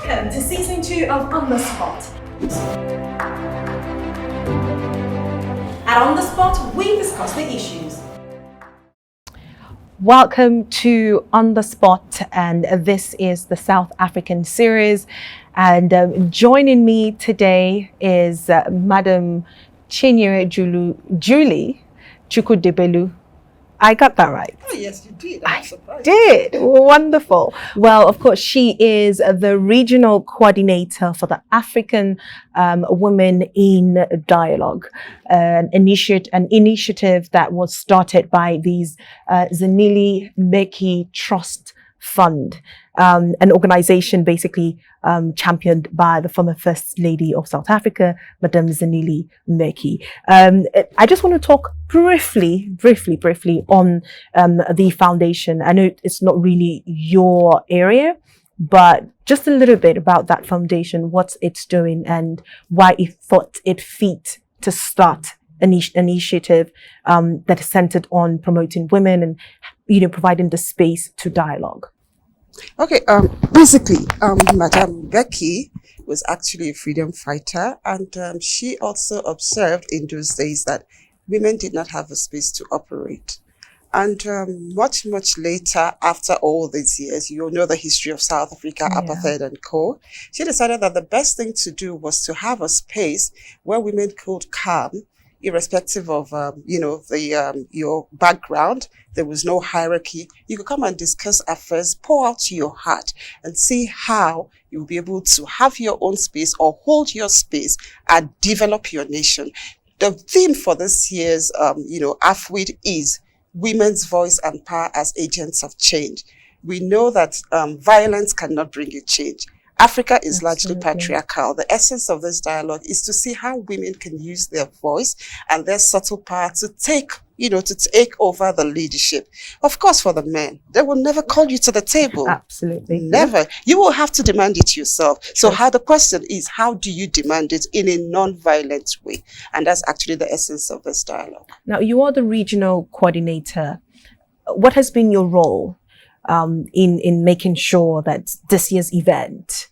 Welcome to season 2 of On the Spot. And on the spot, we discuss the issues. Welcome to On the Spot, and this is the South African series. And joining me today is Madam Chinyere Julie Chukudebelu. I got that right. Oh, yes, you did. I'm surprised. Did. Wonderful. Well, of course, she is the regional coordinator for the African Women in Dialogue, an initiative that was started by these Zanili Meki Trust Fund, an organization basically championed by the former First Lady of South Africa, Madame Zanili Meki. I just want to talk briefly on the foundation. I know it's not really your area, but just a little bit about that foundation, what it's doing, and why it thought it fit to start an initiative that is centered on promoting women and, providing the space to dialogue. Okay, basically, Madame Becky was actually a freedom fighter, and she also observed in those days that women did not have a space to operate. And much later, after all these years, you know the history of South Africa, apartheid and co. She decided that the best thing to do was to have a space where women could come, irrespective of your background. There was no hierarchy. You could come and discuss affairs, pour out your heart, and see how you'll be able to have your own space or hold your space and develop your nation. The theme for this year's AFWID is Women's Voice and Power as Agents of Change. We know that violence cannot bring you change. Africa is largely patriarchal. The essence of this dialogue is to see how women can use their voice and their subtle power to take over the leadership. Of course, for the men, they will never call you to the table. Absolutely. Never. You will have to demand it yourself. So the question is, how do you demand it in a non-violent way? And that's actually the essence of this dialogue. Now, you are the regional coordinator. What has been your role in making sure that this year's event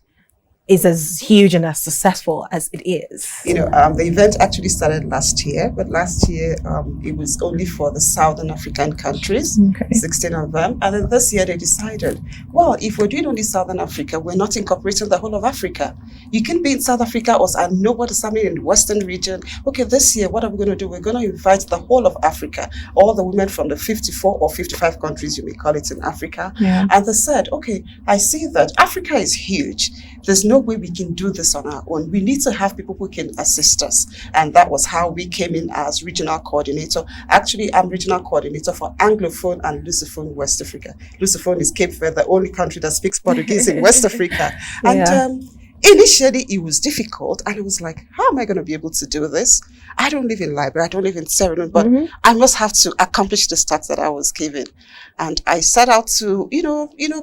is as huge and as successful as it is? The event actually started last year, but last year it was only for the Southern African countries, 16 of them. And then this year they decided, well, if we're doing only Southern Africa, we're not incorporating the whole of Africa. You can be in South Africa or I know what is happening in the Western region. Okay, this year, what are we going to do? We're going to invite the whole of Africa, all the women from the 54 or 55 countries, you may call it, in Africa. Yeah. And they said, okay, I see that Africa is huge. There's no way we can do this on our own. We need to have people who can assist us. And that was how we came in as regional coordinator. Actually, I'm regional coordinator for Anglophone and Lusophone West Africa. Lusophone is Cape Verde, the only country that speaks Portuguese in West Africa. And initially, it was difficult, and it was like, how am I going to be able to do this? I don't live in library, I don't live in Sierra Leone, but I must have to accomplish the task that I was given. And I set out to,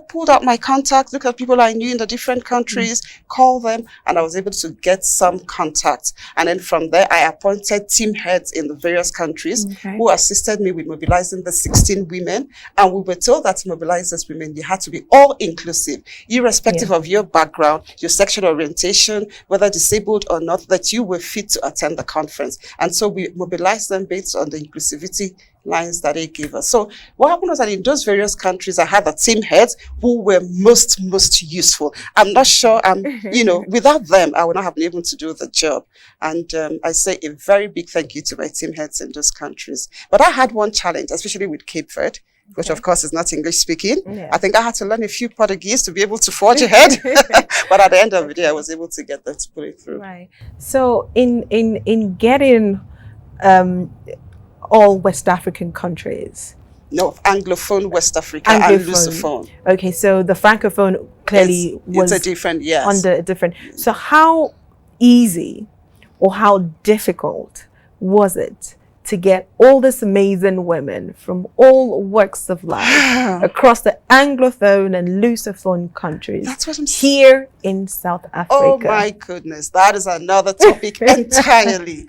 pulled out my contacts, look at people I knew in the different countries, call them, and I was able to get some contacts. And then from there, I appointed team heads in the various countries who assisted me with mobilizing the 16 women. And we were told that to mobilize these women, you had to be all inclusive, irrespective of your background, your sexual orientation, whether disabled or not, that you were fit to attend the conference. And so we mobilized them based on the inclusivity lines that they gave us. So what happened was that in those various countries, I had the team heads who were most useful. I'm not sure, without them, I would not have been able to do the job. And I say a very big thank you to my team heads in those countries. But I had one challenge, especially with Cape Verde, which of course is not English speaking. I think I had to learn a few Portuguese to be able to forge ahead. But at the end of the day, I was able to get them to pull it through. Right. So in getting all West African countries. No, Anglophone West Africa and Lusophone. Okay, so the Francophone clearly was a different, under a different. So how easy or how difficult was it to get all these amazing women from all walks of life across the Anglophone and Lusophone countries here in South Africa? Oh my goodness, that is another topic entirely.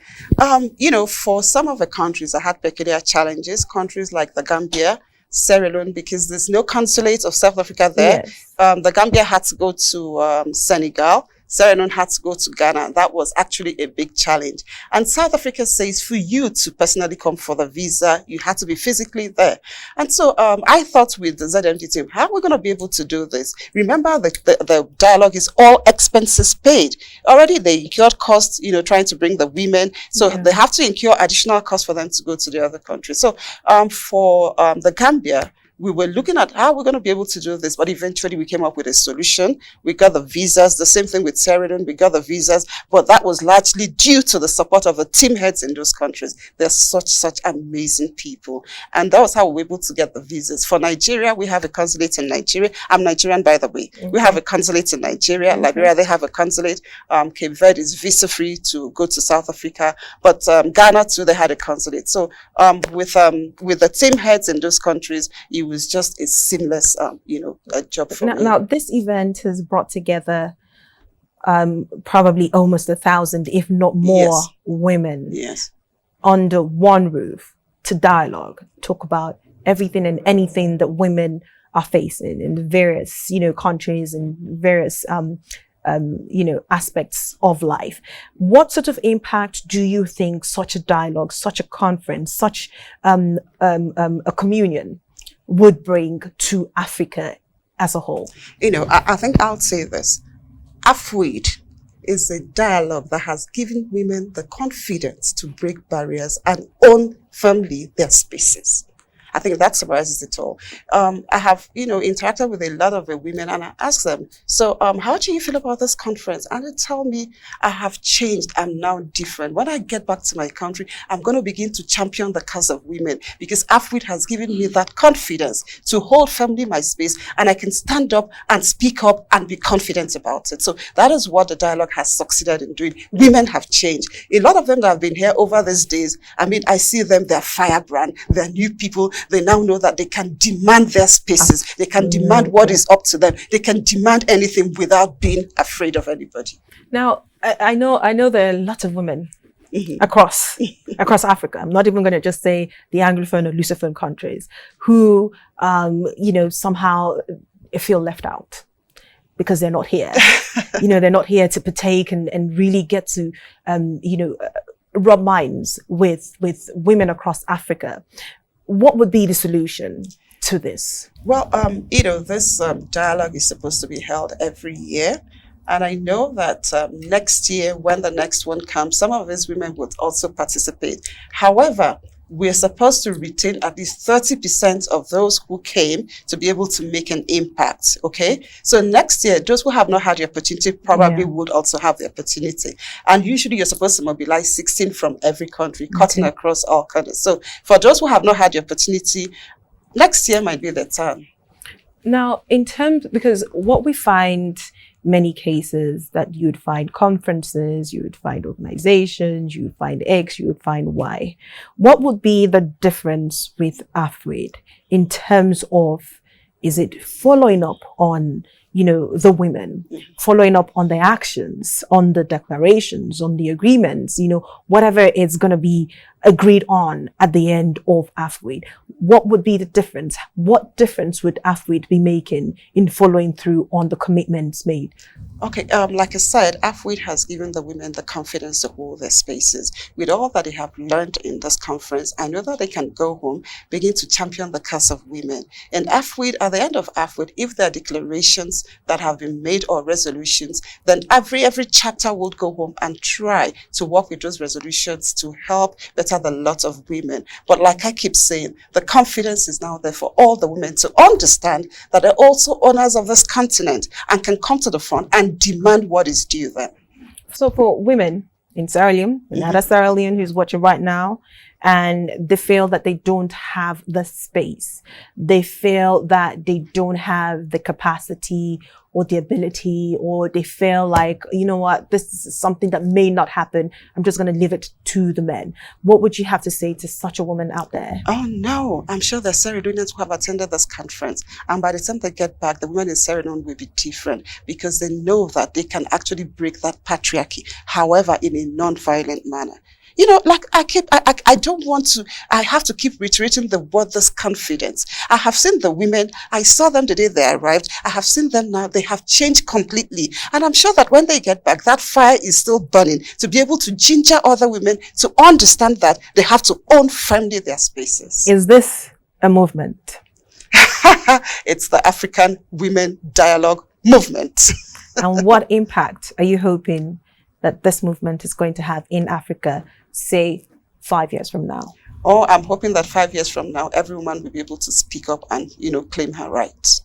For some of the countries that had peculiar challenges, countries like the Gambia, Sierra Leone, because there's no consulate of South Africa there. Yes. The Gambia had to go to Senegal. Sierra Leone had to go to Ghana. That was actually a big challenge. And South Africa says for you to personally come for the visa, you had to be physically there. And so I thought with the ZMT team, how are we going to be able to do this? Remember, the dialogue is all expenses paid. Already they incurred costs, trying to bring the women. So they have to incur additional costs for them to go to the other countries. So for the Gambia, we were looking at how we're going to be able to do this, but eventually we came up with a solution. We got the visas, the same thing with Sierra Leone, we got the visas, but that was largely due to the support of the team heads in those countries. They're such amazing people. And that was how we were able to get the visas. For Nigeria, we have a consulate in Nigeria. I'm Nigerian, by the way. Okay. We have a consulate in Nigeria. Okay. Liberia, they have a consulate. Cape Verde is visa-free to go to South Africa. But Ghana, too, they had a consulate. So with the team heads in those countries, it was just a seamless, a job for me. Now, this event has brought together probably almost 1,000, if not more, women under one roof to dialogue, talk about everything and anything that women are facing in the various, countries and various, aspects of life. What sort of impact do you think such a dialogue, such a conference, such a communion would bring to Africa as a whole? I think I'll say this. AFWID is a dialogue that has given women the confidence to break barriers and own firmly their spaces. I think that summarizes it all. I have, interacted with a lot of the women, and I ask them, so how do you feel about this conference? And they tell me, I have changed. I'm now different. When I get back to my country, I'm going to begin to champion the cause of women, because AFWID has given me that confidence to hold firmly my space, and I can stand up and speak up and be confident about it. So that is what the dialogue has succeeded in doing. Women have changed. A lot of them that have been here over these days, I see them, they're firebrand, they're new people. They now know that they can demand their spaces. They can demand what is up to them. They can demand anything without being afraid of anybody. Now, I know there are lots of women across Africa. I'm not even going to just say the Anglophone or Lusophone countries who, somehow feel left out because they're not here. They're not here to partake and really get to, rub minds with women across Africa. What would be the solution to this? Well, this dialogue is supposed to be held every year. And I know that next year, when the next one comes, some of these women would also participate. However, we're supposed to retain at least 30% of those who came to be able to make an impact, okay? So next year, those who have not had the opportunity probably would also have the opportunity. And usually you're supposed to mobilize 16 from every country, cutting across all countries. So for those who have not had the opportunity, next year might be the time. Now, because what we find many cases that you would find conferences, you would find organizations, you would find X, you would find Y. What would be the difference with AFWID in terms of, is it following up on, the women, following up on the actions, on the declarations, on the agreements, whatever is going to be agreed on at the end of AFWID? What would be the difference? What difference would AFWID be making in following through on the commitments made? Okay, like I said, AFWID has given the women the confidence to hold their spaces. With all that they have learned in this conference, I know that they can go home, begin to champion the cause of women. And AFWID, at the end of AFWID, if there are declarations that have been made or resolutions, then every chapter would go home and try to work with those resolutions to help better the lot of women. But like I keep saying, the confidence is now there for all the women to understand that they're also owners of this continent and can come to the front and demand what is due them. So for women in Sierra Leone, another Sierra Leone who's watching right now, and they feel that they don't have the space, they feel that they don't have the capacity or the ability, or they feel like, this is something that may not happen, I'm just going to leave it to the men. What would you have to say to such a woman out there? Oh no, I'm sure the Sierra Leoneans who have attended this conference, and by the time they get back, the women in Sierra Leone will be different, because they know that they can actually break that patriarchy, however, in a non-violent manner. you know, like I don't want to, I have to keep reiterating the word, this confidence. I have seen the women, I saw them the day they arrived. I have seen them now, they have changed completely. And I'm sure that when they get back, that fire is still burning to be able to ginger other women to understand that they have to own firmly their spaces. Is this a movement? It's the African Women Dialogue Movement. And what impact are you hoping that this movement is going to have in Africa, say 5 years from now? Oh, I'm hoping that 5 years from now, every woman will be able to speak up and, you know, claim her rights.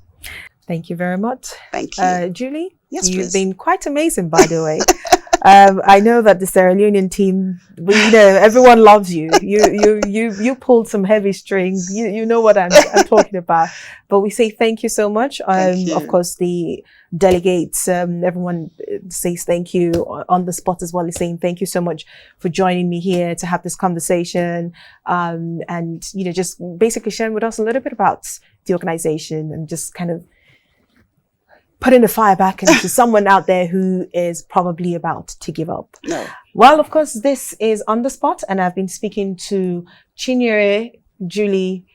Thank you very much. Thank you. Julie? Yes, You've please. been quite amazing, by the way. I know that the Sierra Leonean team, you know, everyone loves you. You pulled some heavy strings. You know what I'm talking about. But we say thank you so much. Thank you. Of course, the delegates, everyone says thank you on the spot as well. Is saying thank you so much for joining me here to have this conversation. And, you know, just basically sharing with us a little bit about the organization and just kind of putting the fire back into someone out there who is probably about to give up. No. Well, of course, this is On the Spot, and I've been speaking to Chinyere Julie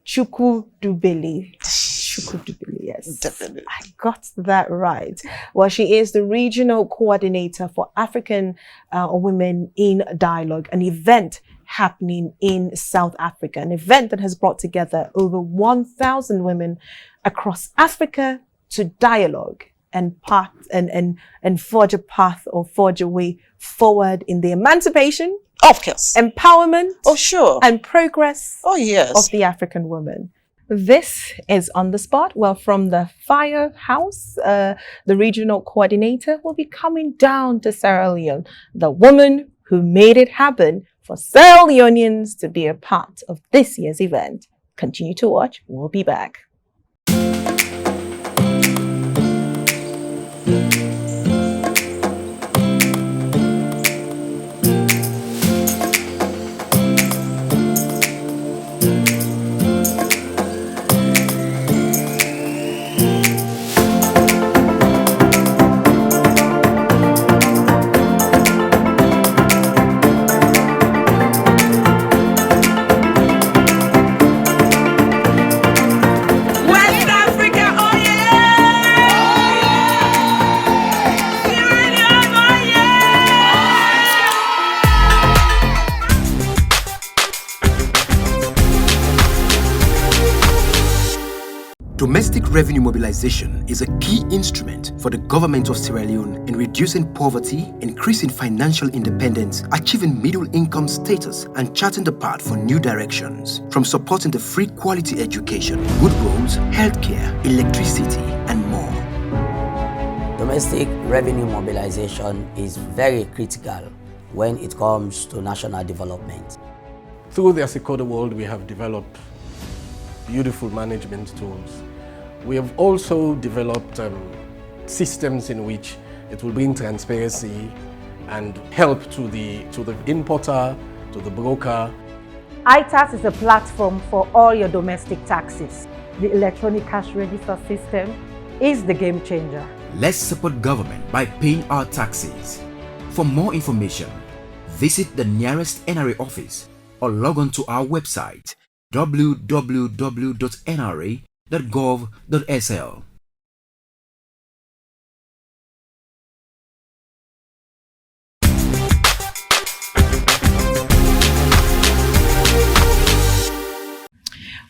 Chukwudubeli. Chukwudubeli, yes. Definitely. I got that right. Well, she is the regional coordinator for African Women in Dialogue, an event happening in South Africa, an event that has brought together over 1,000 women across Africa to dialogue and forge a path or forge a way forward in the emancipation, Of course. empowerment, Oh, sure. and progress Oh, yes. of the African woman. This is On the Spot. Well, from the firehouse, the regional coordinator will be coming down to Sierra Leone, the woman who made it happen for Sierra Leoneans to be a part of this year's event. Continue to watch. We'll be back. Domestic revenue mobilization is a key instrument for the government of Sierra Leone in reducing poverty, increasing financial independence, achieving middle-income status, and charting the path for new directions. From supporting the free quality education, good roads, healthcare, electricity, and more. Domestic revenue mobilization is very critical when it comes to national development. Through the Asikoda World, we have developed beautiful management tools. We have also developed systems in which it will bring transparency and help to the importer, to the broker. iTax is a platform for all your domestic taxes. The electronic cash register system is the game changer. Let's support government by paying our taxes. For more information, visit the nearest NRA office or log on to our website www.nra.gov.sl.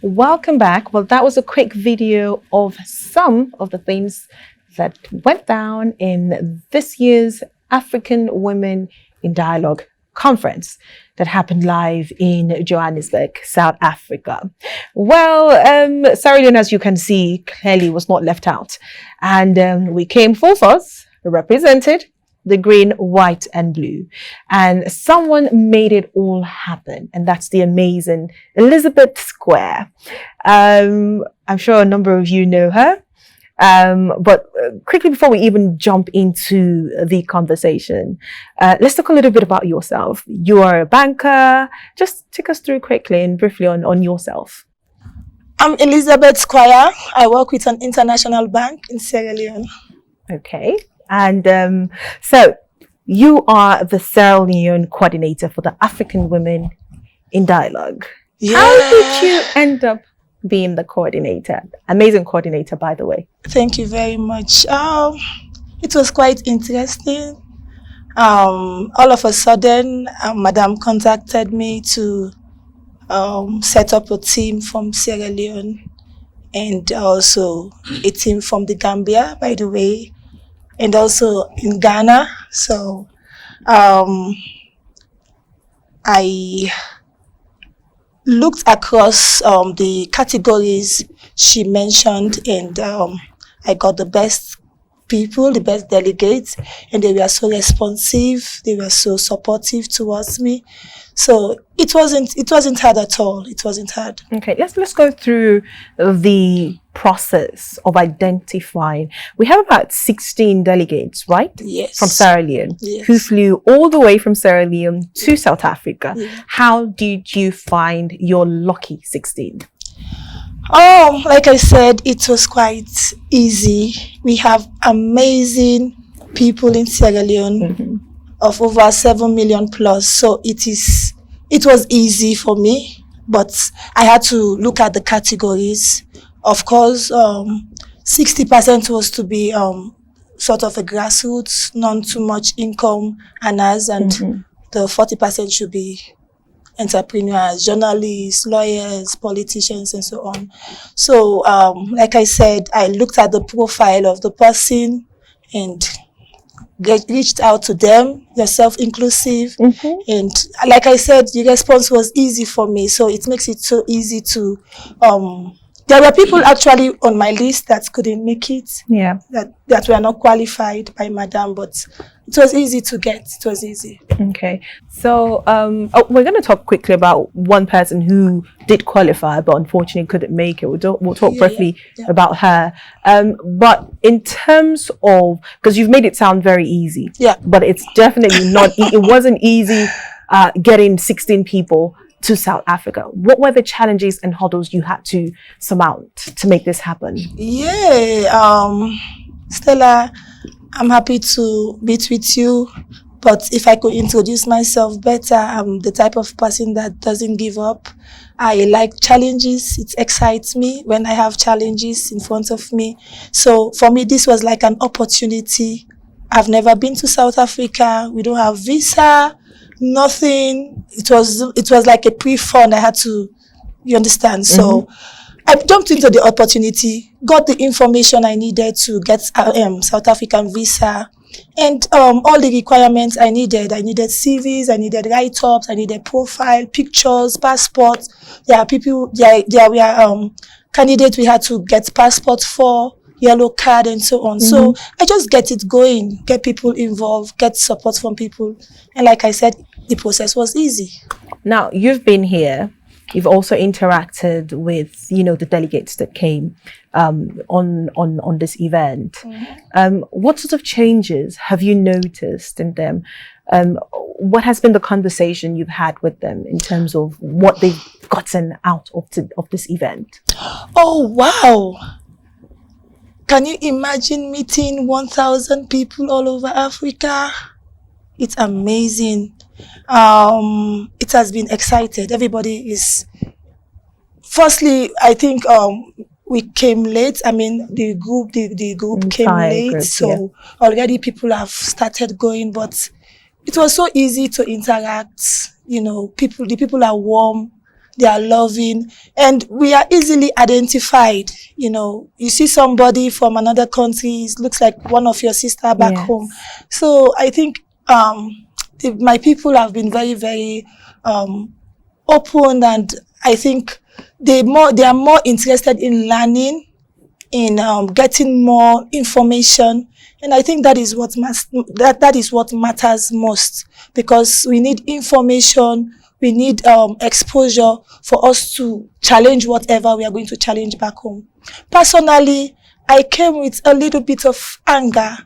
Welcome back. Well, that was a quick video of some of the things that went down in this year's African Women in Dialogue conference that happened live in Johannesburg, South Africa. Well, Sierra Leone, as you can see, clearly was not left out. And we came full force, represented the green, white, and blue. And someone made it all happen. And that's the amazing Elizabeth Square. I'm sure a number of you know her. But quickly, before we even jump into the conversation, let's talk a little bit about yourself. You are a banker. Just take us through quickly and briefly on yourself. I'm Elizabeth Squire. I work with an international bank in Sierra Leone. Okay. And so you are the Sierra Leone coordinator for the African Women in Dialogue. Yeah. How did you end up being the coordinator? Amazing coordinator, by the way. Thank you very much. It was quite interesting. All of a sudden, Madam contacted me to set up a team from Sierra Leone and also a team from the Gambia, by the way, and also in Ghana. So I looked across the categories she mentioned, and I got the best people, the best delegates, and they were so responsive, they were so supportive towards me. So it wasn't hard at all. It wasn't hard. Okay, let's go through the process of identifying. We have about 16 delegates, right? Yes. From Sierra Leone, Yes. who flew all the way from Sierra Leone to South Africa. Yeah. How did you find your lucky 16? Oh, like I said, it was quite easy. We have amazing people in Sierra Leone of over 7 million plus. So it was easy for me, but I had to look at the categories. Of course, 60% was to be sort of a grassroots, not too much income earners, and the 40% should be entrepreneurs, journalists, lawyers, politicians, and so on. So, like I said, I looked at the profile of the person and reached out to them, yourself inclusive. And like I said, the response was easy for me. So it makes it so easy to, there were people actually on my list that couldn't make it. Yeah. That were not qualified by Madam, but it was easy to get. It was easy. Okay. So we're going to talk quickly about one person who did qualify, but unfortunately couldn't make it. We'll talk briefly about her. But in terms of, because you've made it sound very easy, but it's definitely not, it wasn't easy getting 16 people to South Africa. What were the challenges and hurdles you had to surmount to make this happen? Yeah, Stella, I'm happy to meet with you, but if I could introduce myself better, I'm the type of person that doesn't give up. I like challenges. It excites me when I have challenges in front of me. So for me, this was like an opportunity. I've never been to South Africa. We don't have visa. Nothing. It was like a pre-fund. I had to, you understand? So I jumped into the opportunity, got the information I needed to get South African visa, and all the requirements I needed. I needed CVs, I needed write-ups, I needed profile, pictures, passports. There were candidates we had to get passports for, yellow card, and so on. So I just get it going, get people involved, get support from people. And like I said, the process was easy. Now, you've been here. You've also interacted with, the delegates that came on this event. What sort of changes have you noticed in them? What has been the conversation you've had with them in terms of what they've gotten out of this event? Oh, wow. Can you imagine meeting 1,000 people all over Africa? It's amazing. It has been excited. Everybody is... Firstly, I think we came late. I mean, the group came late. So already people have started going, but it was so easy to interact. The people are warm. They are loving, and we are easily identified. You see somebody from another country, it looks like one of your sister back home. So I think my people have been very, very open, and I think they are more interested in learning, in getting more information, and I think that is what matters most, because we need information. We need exposure for us to challenge whatever we are going to challenge back home. Personally, I came with a little bit of anger.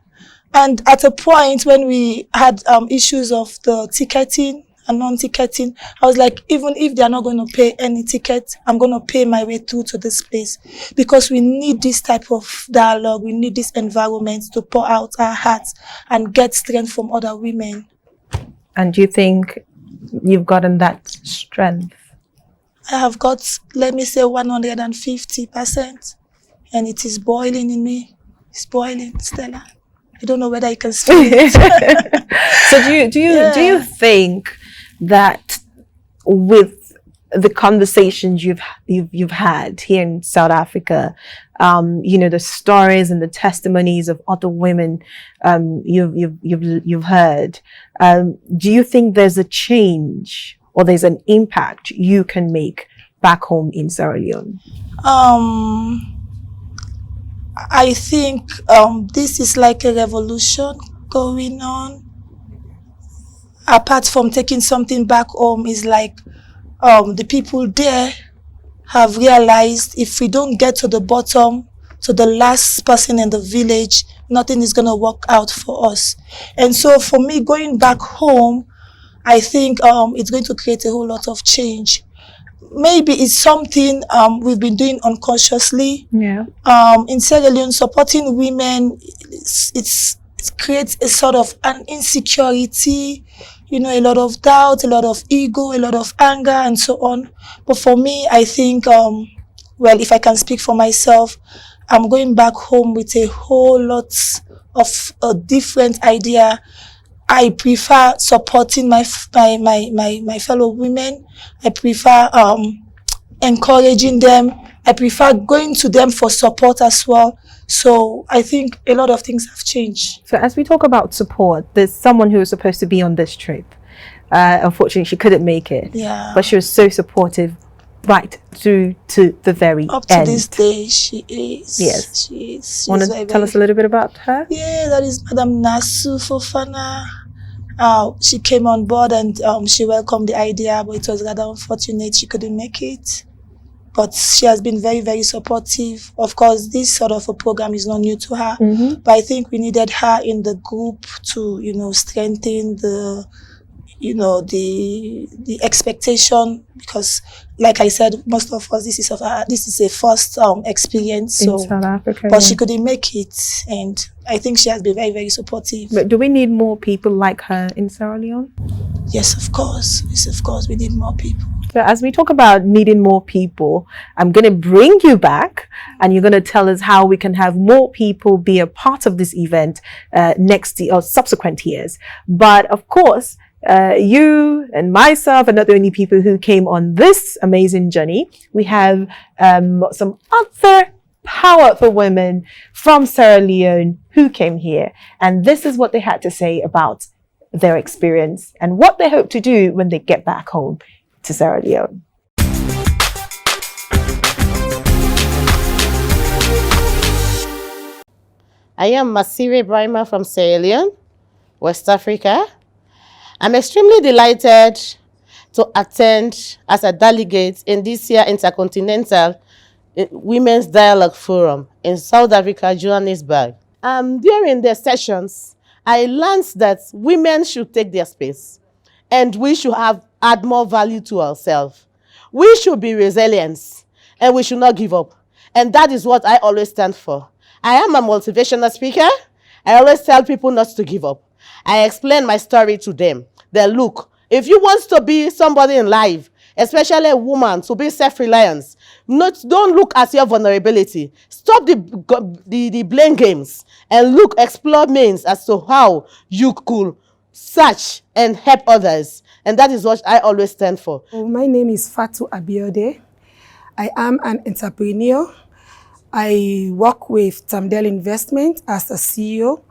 And at a point when we had issues of the ticketing, and non-ticketing. I was like, even if they're not going to pay any ticket, I'm going to pay my way through to this place, because we need this type of dialogue. We need this environment to pour out our hearts and get strength from other women. And do you think you've gotten that strength? I have got, let me say, 150%, and it is boiling in me. It's boiling, Stella. I don't know whether you can feel it. So do you think that with the conversations you've had here in South Africa, the stories and the testimonies of other women you've heard, do you think there's a change or there's an impact you can make back home in Sierra Leone? I think this is like a revolution going on. Apart from taking something back home, is like the people there have realized if we don't get to the bottom, to the last person in the village, nothing is going to work out for us. And so for me, going back home, I think it's going to create a whole lot of change. Maybe it's something we've been doing unconsciously. Yeah. In Sierra Leone, supporting women, it creates a sort of an insecurity, a lot of doubt, a lot of ego, a lot of anger, and so on. But for me, I think, well, if I can speak for myself, I'm going back home with a whole lot of a different idea. I prefer supporting my fellow women. I prefer encouraging them. I prefer going to them for support as well. So I think a lot of things have changed. So as we talk about support, there's someone who was supposed to be on this trip. Unfortunately, she couldn't make it. Yeah. But she was so supportive right through to the very Up to end. this day, she is. Yes. She is. Want to tell us a little bit about her? Yeah, that is Madam Nasu Fofana. She came on board and she welcomed the idea, but it was rather unfortunate she couldn't make it. But she has been very, very supportive. Of course, this sort of a program is not new to her, but I think we needed her in the group to, strengthen the expectation, because, like I said, most of us, this is a first experience. So, in South Africa, but she couldn't make it, and I think she has been very, very supportive. But do we need more people like her in Sierra Leone? Yes, of course. Yes, of course, we need more people. So as we talk about needing more people, I'm going to bring you back and you're going to tell us how we can have more people be a part of this event next year or subsequent years. But of course, you and myself are not the only people who came on this amazing journey. We have some other powerful women from Sierra Leone who came here. And this is what they had to say about their experience and what they hope to do when they get back home to Sierra Leone. I am Masire Brima from Sierra Leone, West Africa. I'm extremely delighted to attend as a delegate in this year's Intercontinental Women's Dialogue Forum in South Africa, Johannesburg. During the sessions, I learned that women should take their space and we should add more value to ourselves. We should be resilient and we should not give up. And that is what I always stand for. I am a motivational speaker. I always tell people not to give up. I explain my story to them. They look, if you want to be somebody in life, especially a woman, to be self-reliant, don't look at your vulnerability. Stop the blame games and explore means as to how you could search and help others. And that is what I always stand for. My name is Fatu Abiode. I am an entrepreneur. I work with Tamdel Investment as a CEO.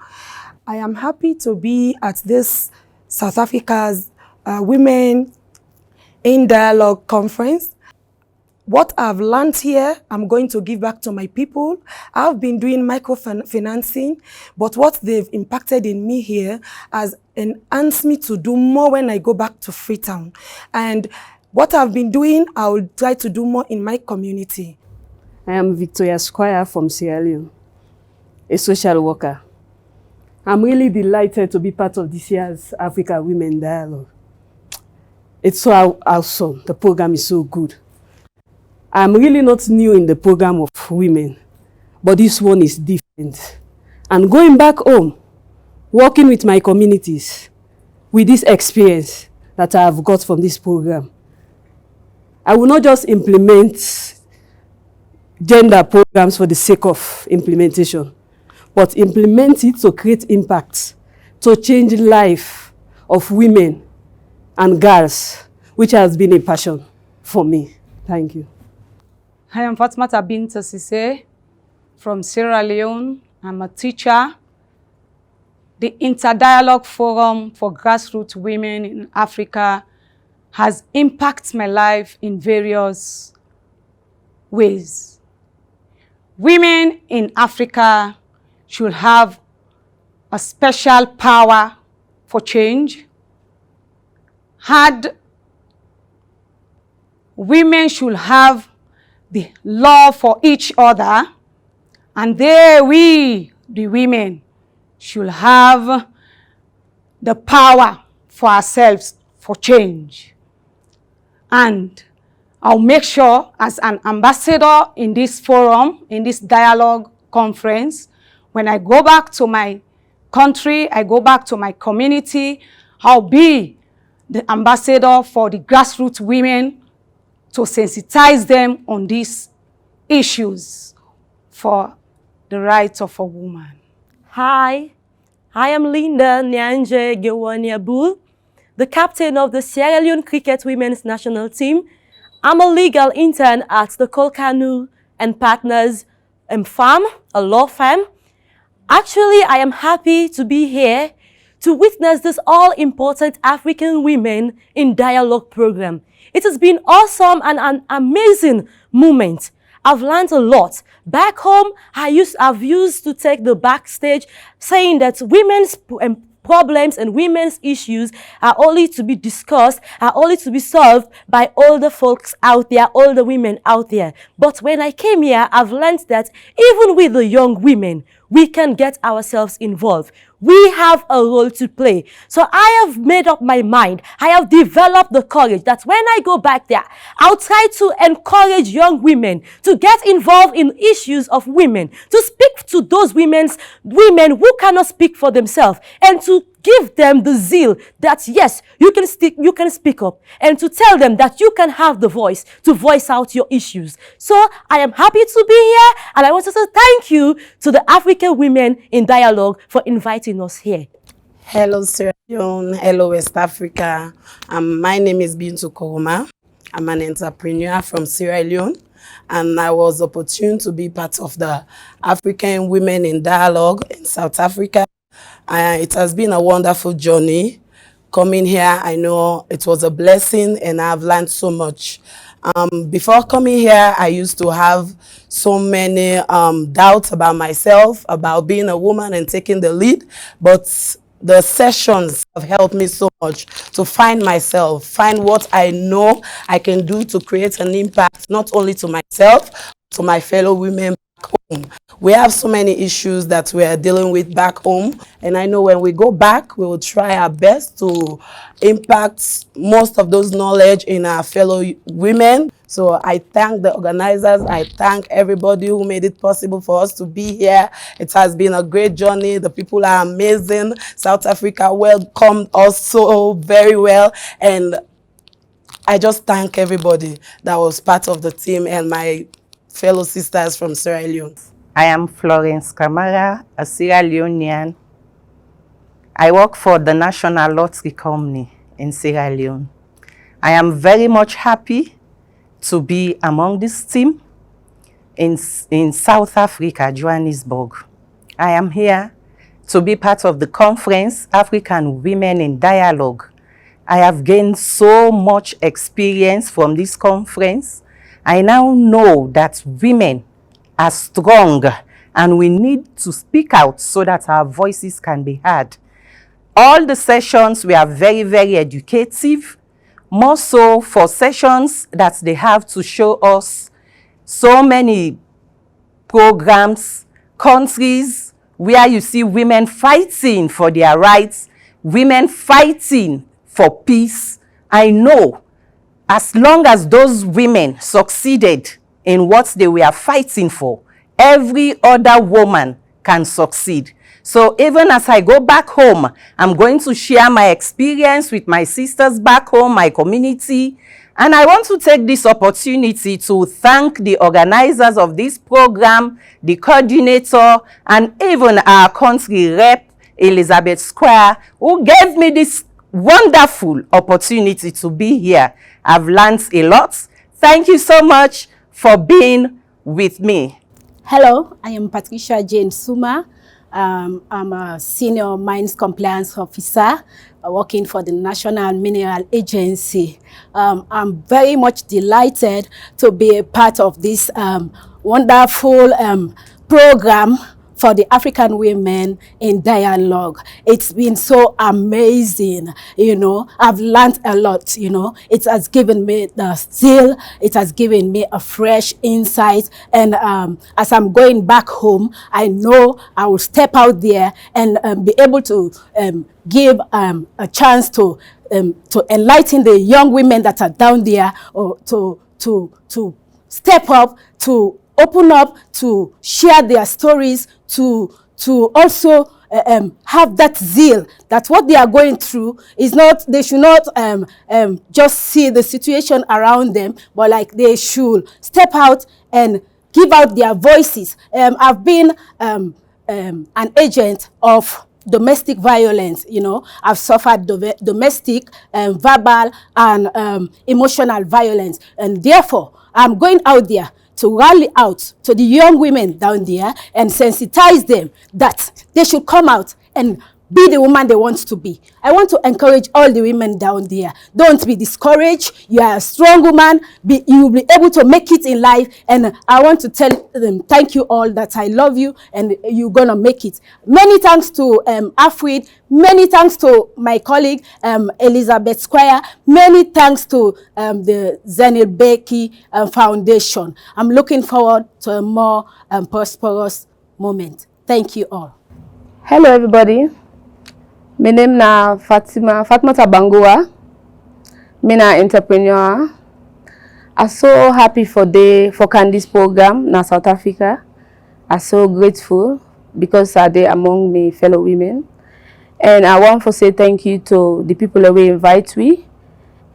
I am happy to be at this South Africa's Women in Dialogue conference. What I've learned here, I'm going to give back to my people. I've been doing microfinancing, but what they've impacted in me here has enhanced me to do more when I go back to Freetown. And what I've been doing, I will try to do more in my community. I am Victoria Squire from Sierra Leone, a social worker. I'm really delighted to be part of this year's Africa Women Dialogue. It's so awesome. The program is so good. I'm really not new in the program of women, but this one is different. And going back home, working with my communities, with this experience that I have got from this program, I will not just implement gender programs for the sake of implementation, but implement it to create impact, to change life of women and girls, which has been a passion for me. Thank you. I am Fatmata Binta Sise from Sierra Leone. I'm a teacher. The Interdialogue Forum for Grassroots Women in Africa has impacted my life in various ways. Women in Africa should have a special power for change. Women should have the love for each other, and we, the women, should have the power for ourselves for change. And I'll make sure, as an ambassador in this forum, in this dialogue conference, when I go back to my country, I go back to my community, I'll be the ambassador for the grassroots women to sensitize them on these issues for the rights of a woman. Hi, I am Linda Nyanje Gewaniabul, the captain of the Sierra Leone Cricket Women's National Team. I'm a legal intern at the Kolkanu and Partners firm, a law firm. Actually, I am happy to be here to witness this all-important African Women in Dialogue program. It has been awesome and an amazing moment. I've learned a lot. Back home, I've used to take the backstage saying that women's problems and women's issues are only to be discussed, are only to be solved by older folks out there, older women out there. But when I came here, I've learned that even with the young women, we can get ourselves involved. We have a role to play. So I have made up my mind. I have developed the courage that when I go back there, I'll try to encourage young women to get involved in issues of women, to speak to those women who cannot speak for themselves, and to give them the zeal that yes, you can speak up, and to tell them that you can have the voice to voice out your issues. So I am happy to be here, and I want to say thank you to the African Women in Dialogue for inviting us here. Hello Sierra Leone, hello West Africa. My name is Bintu Koroma. I'm an entrepreneur from Sierra Leone, and I was opportune to be part of the African Women in Dialogue in South Africa. It has been a wonderful journey. Coming here, I know it was a blessing and I've learned so much. Before coming here, I used to have so many doubts about myself, about being a woman and taking the lead, but the sessions have helped me so much to find myself, find what I know I can do to create an impact, not only to myself, but to my fellow women back home. We have so many issues that we are dealing with back home, and I know when we go back, we will try our best to impact most of those knowledge in our fellow women. So I thank the organizers, I thank everybody who made it possible for us to be here. It has been a great journey. The people are amazing. South Africa welcomed us so very well, and I just thank everybody that was part of the team and my fellow sisters from Sierra Leone. I am Florence Kamara, a Sierra Leonean. I work for the National Lottery Company in Sierra Leone. I am very much happy to be among this team in South Africa, Johannesburg. I am here to be part of the conference, African Women in Dialogue. I have gained so much experience from this conference. I now know that women are strong and we need to speak out so that our voices can be heard. All the sessions were very, very educative, more so for sessions that they have to show us so many programs, countries where you see women fighting for their rights, women fighting for peace, I know as long as those women succeeded in what they were fighting for, every other woman can succeed. So even as I go back home, I'm going to share my experience with my sisters back home, my community. And I want to take this opportunity to thank the organizers of this program, the coordinator, and even our country rep, Elizabeth Square, who gave me this wonderful opportunity to be here. I've learned a lot. Thank you so much for being with me. Hello, I am Patricia Jane Zuma. I'm a senior mines compliance officer working for the National Mineral Agency. I'm very much delighted to be a part of this wonderful program for the African women in dialogue. It's been so amazing, you know. I've learned a lot, you know. It has given me the zeal, it has given me a fresh insight, and as I'm going back home, I know I will step out there and be able to give a chance to enlighten the young women that are down there, or to step up, to open up, to share their stories, to also have that zeal that what they are going through is not, they should not just see the situation around them, but like they should step out and give out their voices. I've been an agent of domestic violence, you know. I've suffered domestic, verbal, and emotional violence, and therefore I'm going out there to rally out to the young women down there and sensitize them that they should come out and be the woman they want to be. I want to encourage all the women down there. Don't be discouraged. You are a strong woman. You will be able to make it in life. And I want to tell them, thank you all, that I love you and you're going to make it. Many thanks to Afrid. Many thanks to my colleague, Elizabeth Square. Many thanks to the Zenil Beki Foundation. I'm looking forward to a more prosperous moment. Thank you all. Hello, everybody. My name is Fatima Tabangoa. I'm an entrepreneur. I'm so happy for Candy's program in South Africa. I'm so grateful because they're among my fellow women. And I want to say thank you to the people who invite me,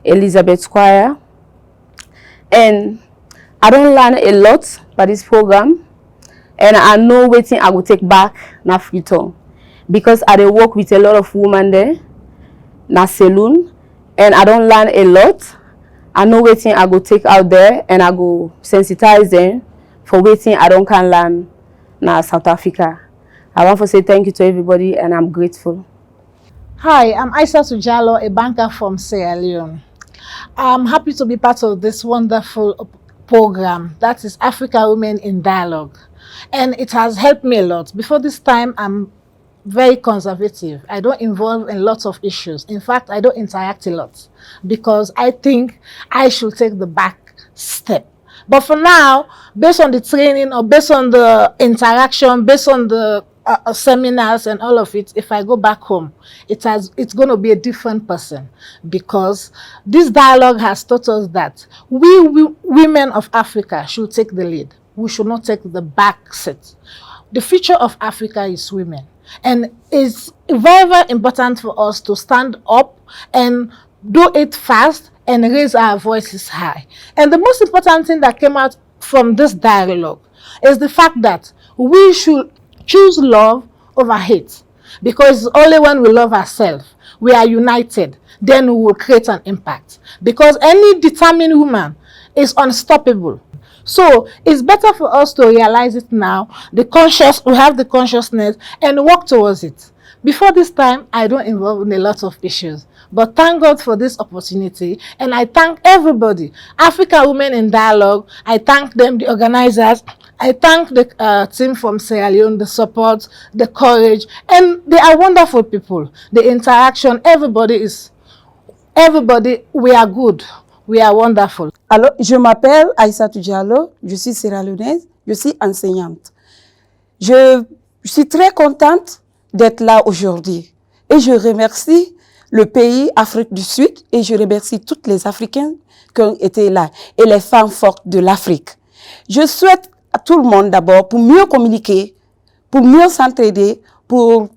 Elizabeth Squire. And I don't learn a lot by this program. And I know what I will take back in Africa. Because I work with a lot of women there, na saloon, and I don't learn a lot. I know what I go take out there, and I go sensitize them for waiting I don't can learn na South Africa. I want to say thank you to everybody, and I'm grateful. Hi, I'm Aisa Tujalo, a banker from Sierra Leone. I'm happy to be part of this wonderful program that is Africa Women in Dialogue, and it has helped me a lot. Before this time, I'm very conservative. I don't involve in lots of issues. In fact, I don't interact a lot because I think I should take the back step. But for now, based on the training or based on the interaction, based on the seminars and all of it, if I go back home, it's going to be a different person, because this dialogue has taught us that we women of Africa should take the lead. We should not take the back seat. The future of Africa is women. And it's very, very important for us to stand up and do it fast and raise our voices high. And the most important thing that came out from this dialogue is the fact that we should choose love over hate. Because it's only when we love ourselves, we are united, then we will create an impact. Because any determined woman is unstoppable. So it's better for us to realize it now, we have the consciousness and work towards it. Before this time, I don't involve in a lot of issues. But thank God for this opportunity. And I thank everybody, Africa Women in Dialogue. I thank them, the organizers. I thank the team from Sierra Leone, the support, the courage. And they are wonderful people. The interaction, everybody, we are good. We are wonderful. Alors, je m'appelle Aïssa Diallo, je suis sierra-léonaise, je suis enseignante. Je suis très contente d'être là aujourd'hui et je remercie le pays Afrique du Sud et je remercie toutes les Africains qui ont été là et les femmes fortes de l'Afrique. Je souhaite à tout le monde d'abord pour mieux communiquer, pour mieux s'entraider, pour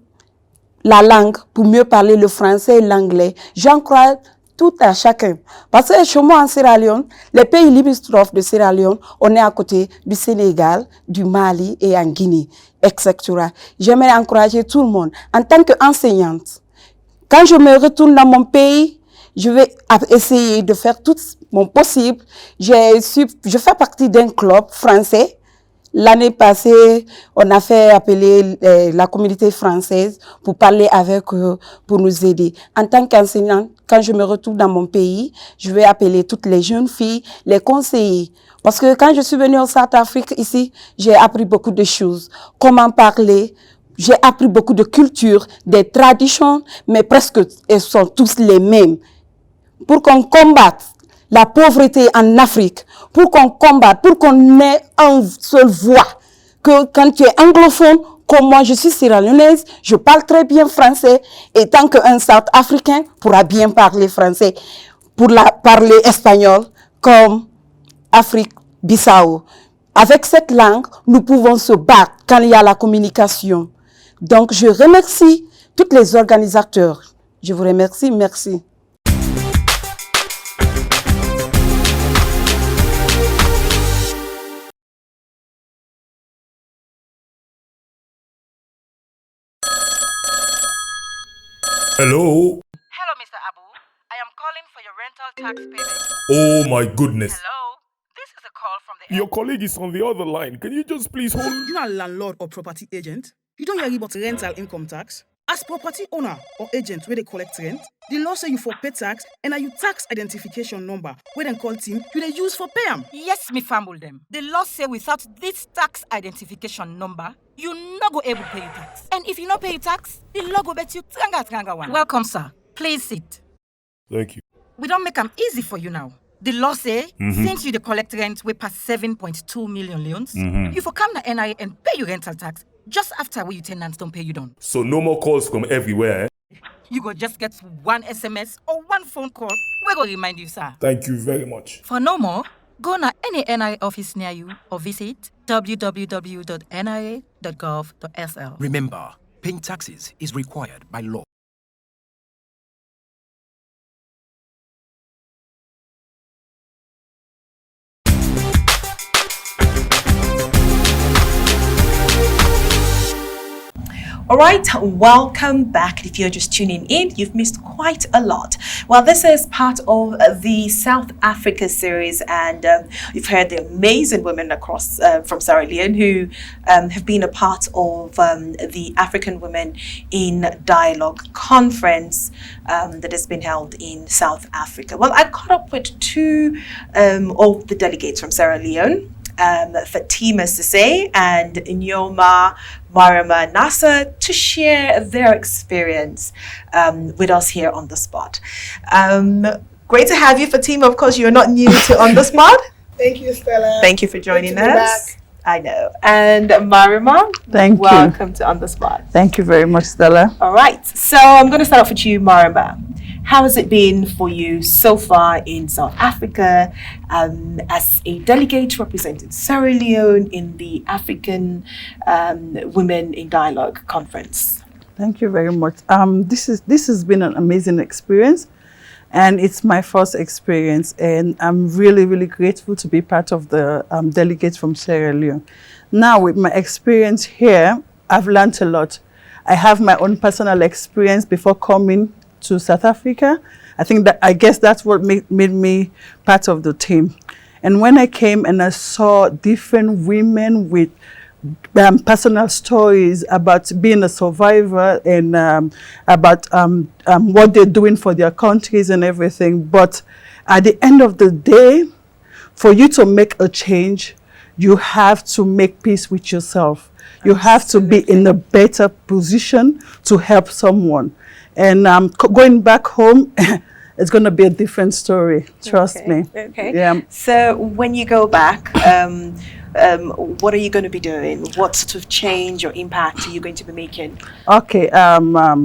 la langue, pour mieux parler le français et l'anglais. J'encourage tout à chacun. Parce que chez moi en Sierra Leone, les pays limitrophes de Sierra Leone, on est à côté du Sénégal, du Mali et en Guinée, etc. J'aimerais encourager tout le monde. En tant qu'enseignante, quand je me retourne dans mon pays, je vais essayer de faire tout mon possible. Je fais partie d'un club français. L'année passée, on a fait appeler la communauté française pour parler avec eux, pour nous aider. En tant qu'enseignante, quand je me retrouve dans mon pays, je vais appeler toutes les jeunes filles, les conseiller. Parce que quand je suis venue au South Afrique ici, j'ai appris beaucoup de choses. Comment parler, j'ai appris beaucoup de cultures, des traditions, mais presque elles sont tous les mêmes. Pour qu'on combatte la pauvreté en Afrique, pour qu'on combatte, pour qu'on ait une seule voix. Que quand tu es anglophone, comme moi, je suis sierra-léonaise, je parle très bien français, et tant qu'un South-Africain pourra bien parler français, pour parler espagnol, comme Afrique-Bissau. Avec cette langue, nous pouvons se battre quand il y a la communication. Donc, je remercie tous les organisateurs. Je vous remercie, merci. Hello? Hello, Mr. Abu. I am calling for your rental tax payment. Oh my goodness. Hello? This is a call from the... Your colleague is on the other line. Can you just please hold? You're not a landlord or property agent. You don't hear about rental income tax. As property owner or agent where they collect rent, the law say you for pay tax and you tax identification number where they call team you they use for pay them. Yes, me fumble them. The law say without this tax identification number, you not go able to pay your tax. And if you not pay your tax, the law go bet you tranga one. Welcome, sir. Please sit. Thank you. We don't make them easy for you now. The law say, since you the collect rent we pass 7.2 million leons, you for come to NI and pay your rental tax just after we your tenants don't pay you done. So no more calls from everywhere. You go just get one SMS or one phone call. We go remind you, sir. Thank you very much. For no more, go to any NI office near you or visit www.nia.gov.sl. Remember, paying taxes is required by law. All right, welcome back. If you're just tuning in, you've missed quite a lot. Well, this is part of the South Africa series, and you've heard the amazing women across from Sierra Leone who have been a part of the African Women in Dialogue conference that has been held in South Africa. Well, I caught up with two of the delegates from Sierra Leone, Fatima Sise and Nyoma Marama Nasa, to share their experience with us here on the spot. Great to have you, Fatima. Of course, you're not new to On the Spot. Thank you, Stella. Thank you for joining Good to be us. back. I know. And Marama, welcome to On the Spot. Thank you very much, Stella. All right. So I'm going to start off with you, Marama. How has it been for you so far in South Africa as a delegate representing Sierra Leone in the African Women in Dialogue conference? Thank you very much. This has been an amazing experience, and it's my first experience, and I'm really, really grateful to be part of the delegates from Sierra Leone. Now, with my experience here, I've learned a lot. I have my own personal experience before coming to South Africa. I guess that's what made me part of the team. And when I came and I saw different women with personal stories about being a survivor and about what they're doing for their countries and everything. But at the end of the day, for you to make a change, you have to make peace with yourself. You have to be in a better position to help someone. And going back home, it's going to be a different story. Trust me. Okay. Yeah. So when you go back, what are you going to be doing? What sort of change or impact are you going to be making? Okay.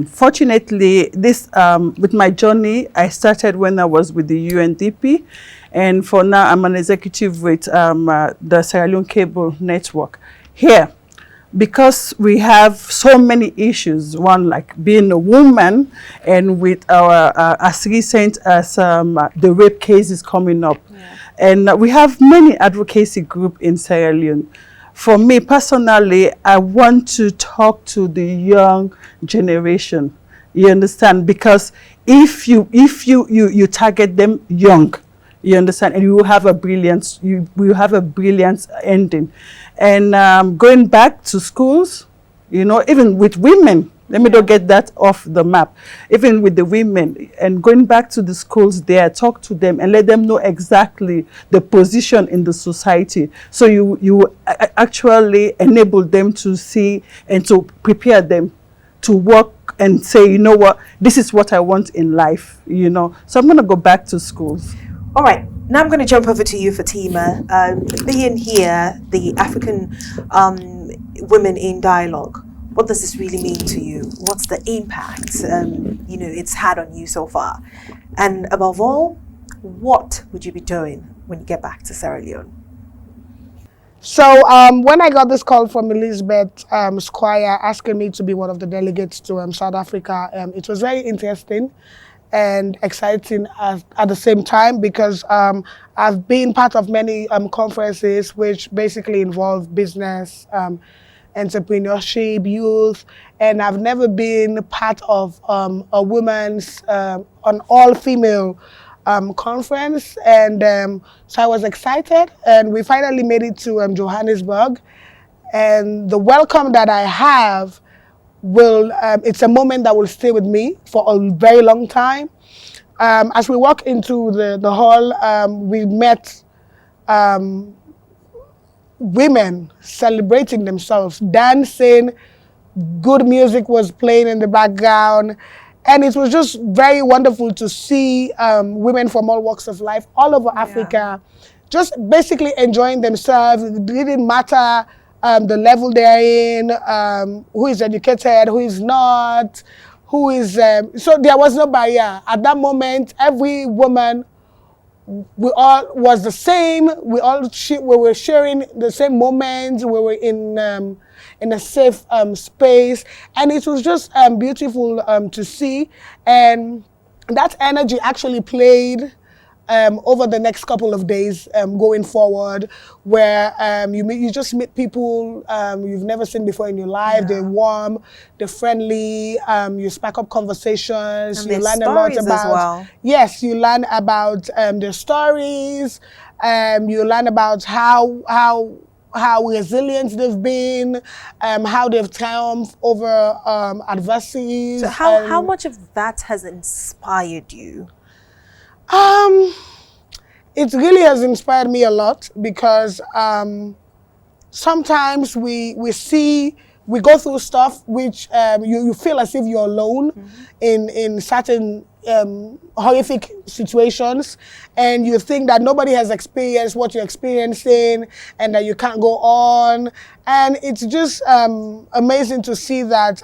Fortunately, this with my journey, I started when I was with the UNDP, and for now, I'm an executive with the Sierra Leone Cable Network here. Because we have so many issues, one like being a woman, and with our as recent as the rape cases coming up, and we have many advocacy groups in Sierra Leone. For me personally, I want to talk to the young generation. You understand? Because if you target them young, you understand, and you will have a brilliant ending. And going back to schools, you know, even with women, let me not get that off the map. Even with the women, and going back to the schools there, talk to them and let them know exactly the position in the society. So you actually enable them to see and to prepare them to work and say, you know what, this is what I want in life, you know. So I'm going to go back to schools. All right, now I'm going to jump over to you, Fatima. Being here, the African Women in Dialogue, what does this really mean to you? What's the impact you know, it's had on you so far? And above all, what would you be doing when you get back to Sierra Leone? So when I got this call from Elizabeth Squire asking me to be one of the delegates to South Africa, it was very interesting and exciting at the same time, because I've been part of many conferences which basically involve business, entrepreneurship, youth, and I've never been part of a women's, an all-female conference, and so I was excited, and we finally made it to Johannesburg, and the welcome that I have will, it's a moment that will stay with me for a very long time. As we walk into the hall, we met women celebrating themselves, dancing, good music was playing in the background, and it was just very wonderful to see women from all walks of life all over Africa just basically enjoying themselves. It didn't matter the level they're in, who is educated, who is not, who is, so there was no barrier. At that moment, every woman, we all was the same. We were sharing the same moments. We were in a safe space, and it was just beautiful to see. And that energy actually played over the next couple of days going forward, where you just meet people you've never seen before in your life. They're warm, they're friendly, you spark up conversations, and you learn a lot about, as well. Yes, you learn about their stories, you learn about how resilient they've been, how they've triumphed over adversities. So how much of that has inspired you? It really has inspired me a lot, because sometimes we go through stuff which you feel as if you're alone in certain horrific situations, and you think that nobody has experienced what you're experiencing and that you can't go on. And it's just amazing to see that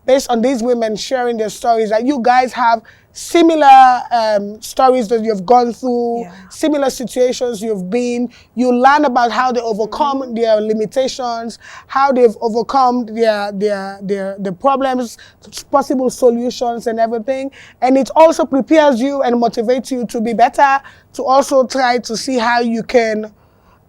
based on these women sharing their stories, that you guys have similar stories that you've gone through, similar situations you've been. You learn about how they overcome their limitations, how they've overcome their problems, possible solutions and everything. And it also prepares you and motivates you to be better, to also try to see how you can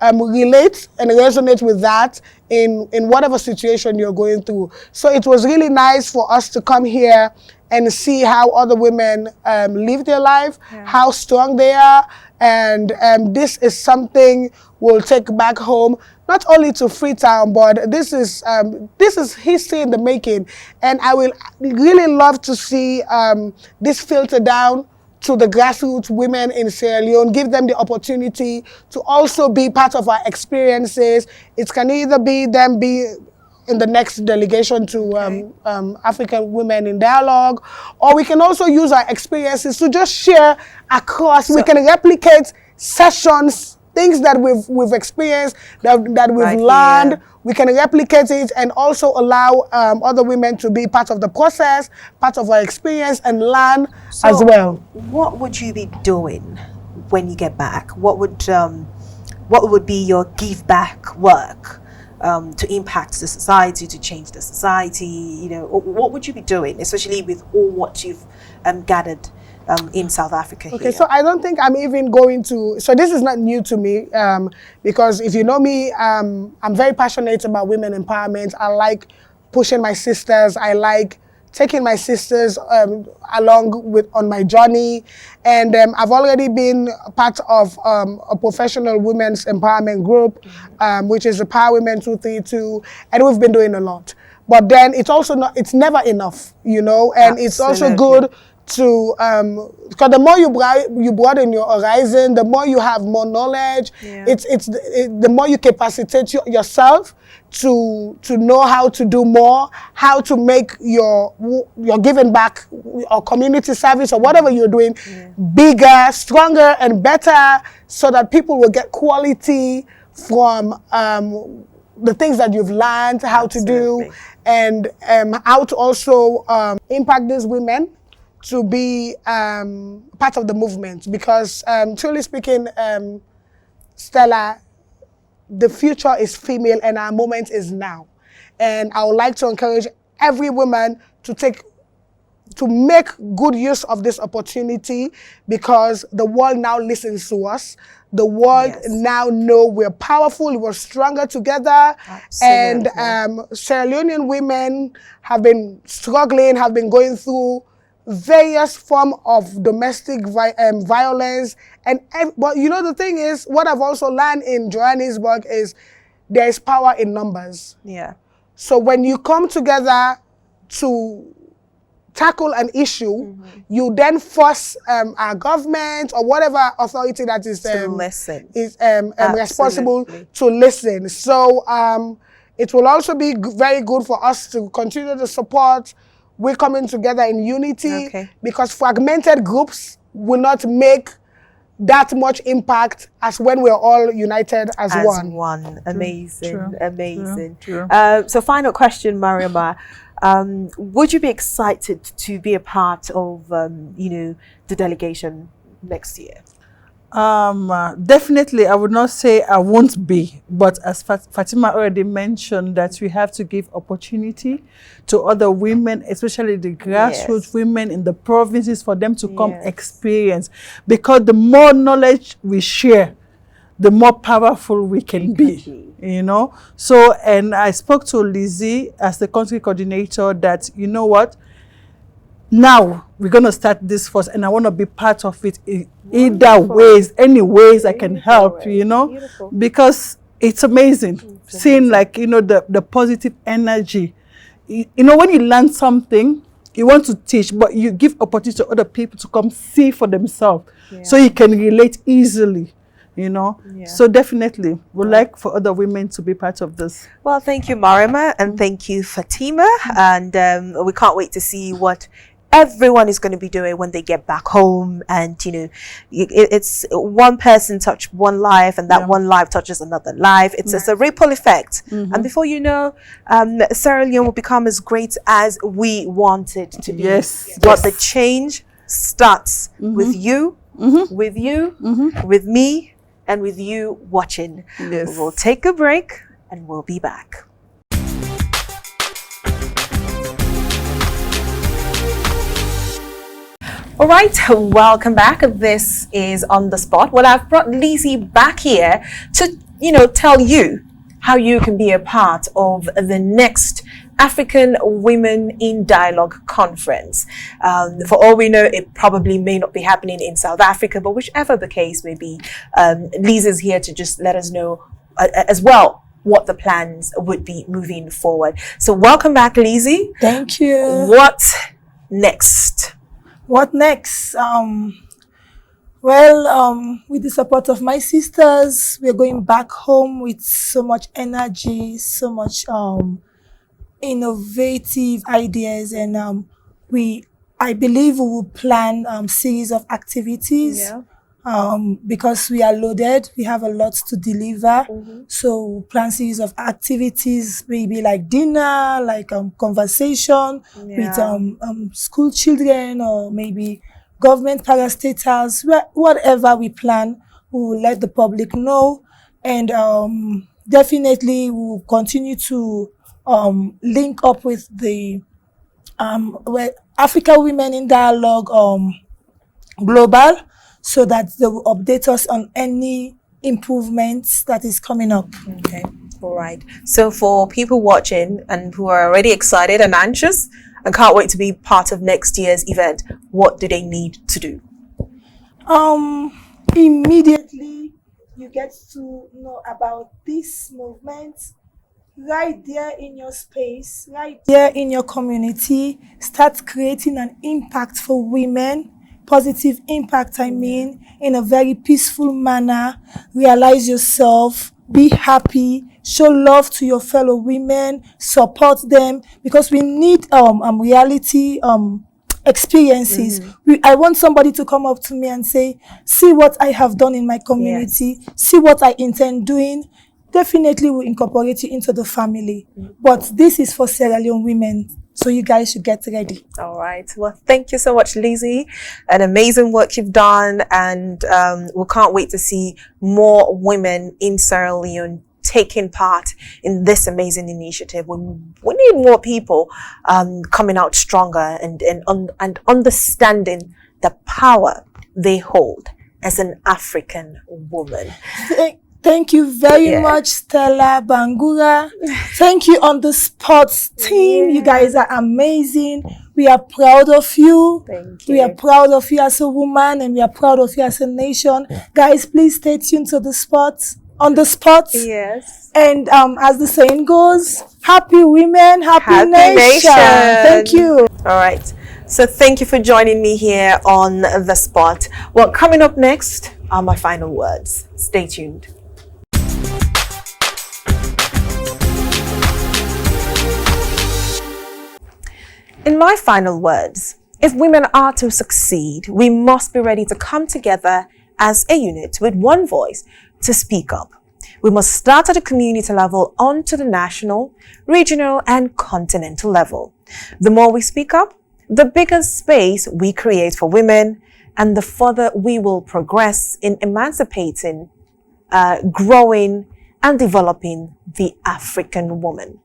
relate and resonate with that in whatever situation you're going through. So it was really nice for us to come here and see how other women live their life, how strong they are, and this is something we'll take back home, not only to Freetown, but this is history in the making, and I will really love to see this filter down to the grassroots women in Sierra Leone, give them the opportunity to also be part of our experiences. It can either be them be in the next delegation to African Women in Dialogue, or we can also use our experiences to just share across. We can replicate sessions things that we've experienced, that we've learned, we can replicate it and also allow other women to be part of the process, part of our experience, and learn as well. What would you be doing when you get back? What would be your give back work to impact the society, to change the society? You know, what would you be doing, especially with all what you've gathered in South Africa? Okay, so I don't think I'm even going to, so this is not new to me, because if you know me, I'm very passionate about women empowerment. I like pushing my sisters. I like taking my sisters along on my journey. And I've already been part of a professional women's empowerment group, which is the Power Women 232, and we've been doing a lot. But then it's also not, it's never enough, you know, and it's also good to, because the more you broaden your horizon, the more you have more knowledge, the more you capacitate yourself to know how to do more, how to make your giving back or community service or whatever you're doing bigger, stronger, and better, so that people will get quality from the things that you've learned how to do, and how to also impact these women to be part of the movement. Because truly speaking, Stella, the future is female and our moment is now. And I would like to encourage every woman to make good use of this opportunity, because the world now listens to us. The world now know we're powerful, we're stronger together. Absolutely. And Sierra Leonean women have been struggling, have been going through various forms of domestic violence. But you know, the thing is, what I've also learned in Johannesburg is there is power in numbers. Yeah. So when you come together to tackle an issue, you then force our government or whatever authority that is responsible to listen. So it will also be very good for us to continue to support. We're coming together in unity, because fragmented groups will not make that much impact as when we're all united as one. Amazing, amazing. True. So final question, Mariama. Would you be excited to be a part of, the delegation next year? Definitely, I would not say I won't be, but as Fatima already mentioned, that we have to give opportunity to other women, especially the grassroots women in the provinces, for them to come experience. Because the more knowledge we share, the more powerful we can be, you know. So, and I spoke to Lizzie as the country coordinator that, you know what, now we're going to start this first, and I want to be part of it in either ways, any ways I can help, you know, because it's amazing seeing, like, you know, the positive energy. You know, when you learn something, you want to teach, but you give opportunity to other people to come see for themselves, so you can relate easily. You know, so definitely would like for other women to be part of this. Well, thank you, Mariama, and thank you, Fatima, and we can't wait to see what everyone is going to be doing when they get back home. And you know, it's one person touch one life, and that one life touches another life. It's a ripple effect, and before you know, Sierra Leone will become as great as we want it to be. But the change starts with you, with you, with me, and with you watching. We'll take a break and we'll be back. All right, welcome back. This is On The Spot. Well, I've brought Lizzie back here to, you know, tell you how you can be a part of the next African Women in Dialogue conference. For all we know, it probably may not be happening in South Africa, but whichever the case may be, Lisa's here to just let us know as well what the plans would be moving forward. So welcome back, Lizzie. Thank you. What next? What next? With the support of my sisters, we're going back home with so much energy, so much innovative ideas, and I believe we will plan series of activities because we are loaded, we have a lot to deliver. So we plan series of activities, maybe like dinner, like conversation with school children, or maybe government parastatals. Whatever we plan, we will let the public know, and definitely we will continue to link up with the Africa Women in Dialogue Global, so that they will update us on any improvements that is coming up. Okay, all right. So for people watching and who are already excited and anxious and can't wait to be part of next year's event, what do they need to do? Immediately you get to know about this movement right there in your space, right there in your community. Start creating an impact for women, positive impact, in a very peaceful manner. Realize yourself, be happy, show love to your fellow women, support them, because we need reality experiences. I want somebody to come up to me and say, see what I have done in my community, see what I intend doing. Definitely will incorporate you into the family. But this is for Sierra Leone women, so you guys should get ready. All right. Well, thank you so much, Lizzie. An amazing work you've done, and we can't wait to see more women in Sierra Leone taking part in this amazing initiative. We need more people coming out stronger and understanding the power they hold as an African woman. Thank you very much, Stella, Bangura. Thank you on the sports team. You guys are amazing. We are proud of you. Thank you. We are proud of you as a woman, and we are proud of you as a nation. Guys, please stay tuned to the sports. On the spots. Yes. And as the saying goes, happy women, happy nation. Thank you. All right. So thank you for joining me here on The Spot. Well, coming up next are my final words. Stay tuned. In my final words, if women are to succeed, we must be ready to come together as a unit with one voice to speak up. We must start at the community level on to the national, regional, and continental level. The more we speak up, the bigger space we create for women, and the further we will progress in emancipating, growing, and developing the African woman.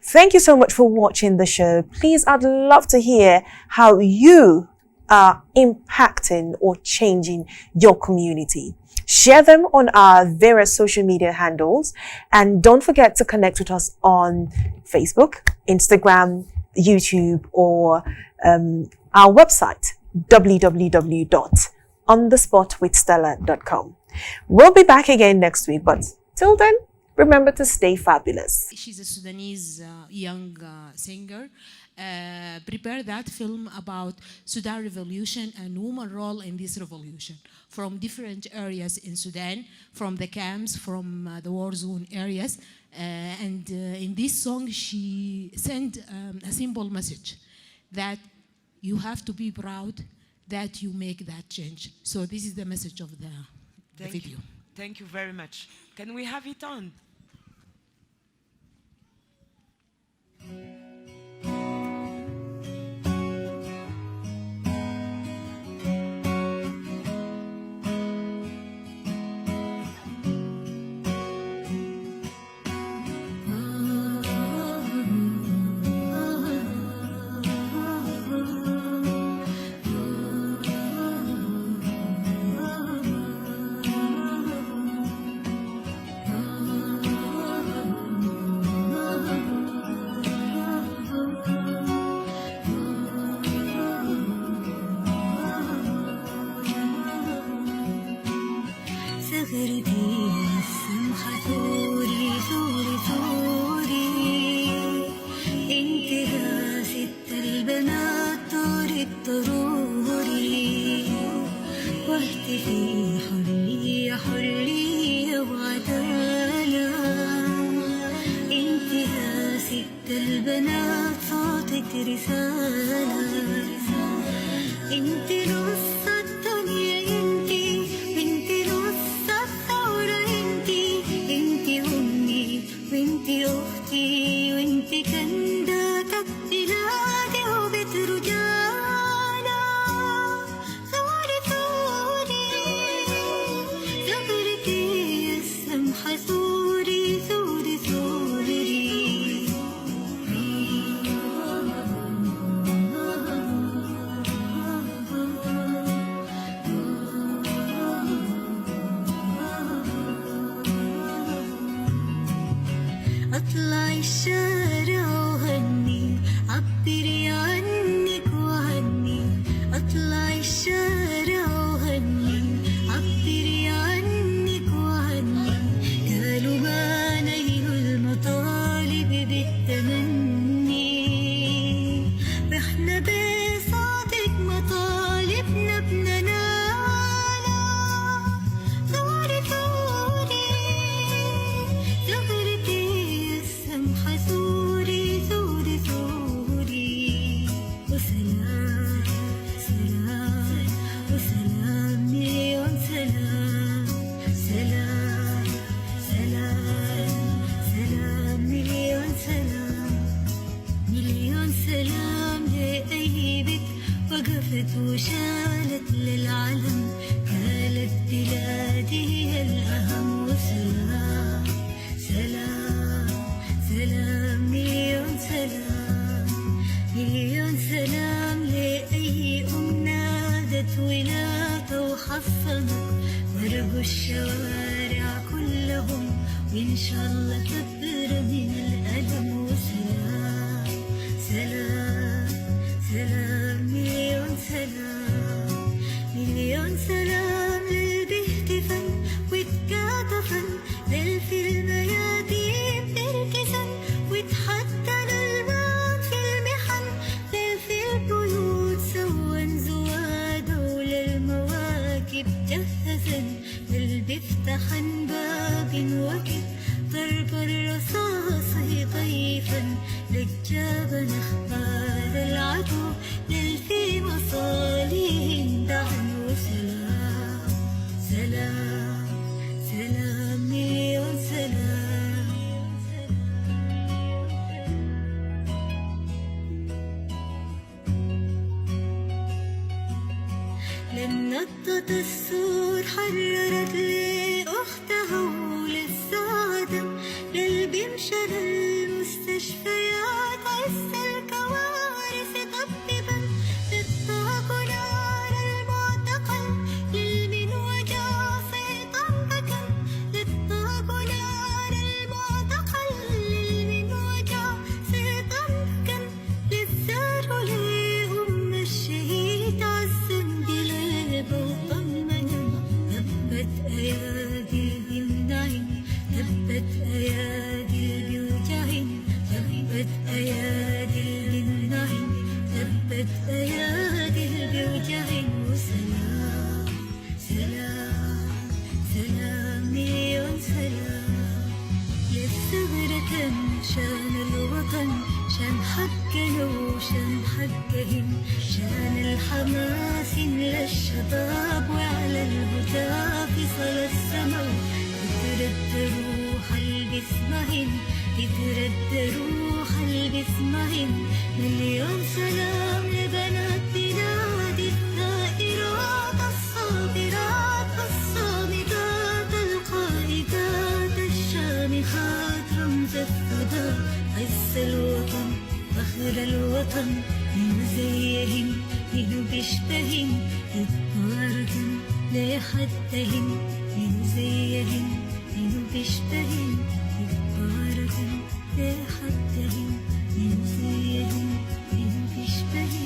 Thank you so much for watching the show. Please, I'd love to hear how you are impacting or changing your community. Share them on our various social media handles, and don't forget to connect with us on Facebook, Instagram, YouTube, or our website, www.onthespotwithstella.com. We'll be back again next week, but till then, remember to stay fabulous. She's a Sudanese young singer. Prepared that film about Sudan revolution and woman role in this revolution from different areas in Sudan, from the camps, from the war zone areas. And in this song, she sent a simple message that you have to be proud that you make that change. So this is the message of the video. Thank you very much. Can we have it on? انت نص الدنيا انت الشارع وغني عبري عنك وعني قالوا ما نيل المطالب بالتمني واحنا بصوتك مطالبنا بننالها ثوري ثوري ثورتي السمحة ثوري ثوري ثوري وسلام سلام وسلام مليون سلام سلام سلام سلام مليون سلام مليون سلام لأي بيت وقفت وشالت للعلم قالت بلادي هي الأهم وسلام سلام سلام مليون سلام مليون سلام لأي أم نادت ولادة وحصنت ورقوا الشوارع كلهم وإن شاء الله كبر من الألم وسلام سلام سلام مليون سلام مليون سلام للبهتفن واتكاتفن للفي الميادين تركزن واتحدن الموت في المحن للفي البيوت سوى زواده وللمواكب جهزن للبفتحن باب وكب ضرب الرصاص طيفا للجبن اخبار العدو للفي مصالح دعم وسلام سلام سلام مليون سلام لما نطت السور حررت لي أختها وللصادم للبمشى للمستشفيات عز الكوارث طببا للطاقة نار المعتقل للمن وجع صيتا بكا للطاقة نار المعتقل للمن وجع صيتا بكا للزار لأم الشهيد عزم بلاب وطمنا تبت أيادي بمنعين تبت أيادي بوجعين تبت أيادي بمنعين تبت أيادي بوجعين وسلام سلام سلام مليون سلام للثغرة شان الوطن شان حقنا وشان حقهم شان الحماس للشباب وعلى الهتاف صلى السماء يترد روح البسمهن يترد روح البسمهن مليون سلام لبنات بلاد الثائرات الصابرات الصامتات القائدات الشامخات رمز الفداء عز الوطن فخر الوطن من زيهم من بيشبههم يتواركن لحدهم من زيهم من بيشبههم يتواركن لحدهم من زيهم من بيشبههم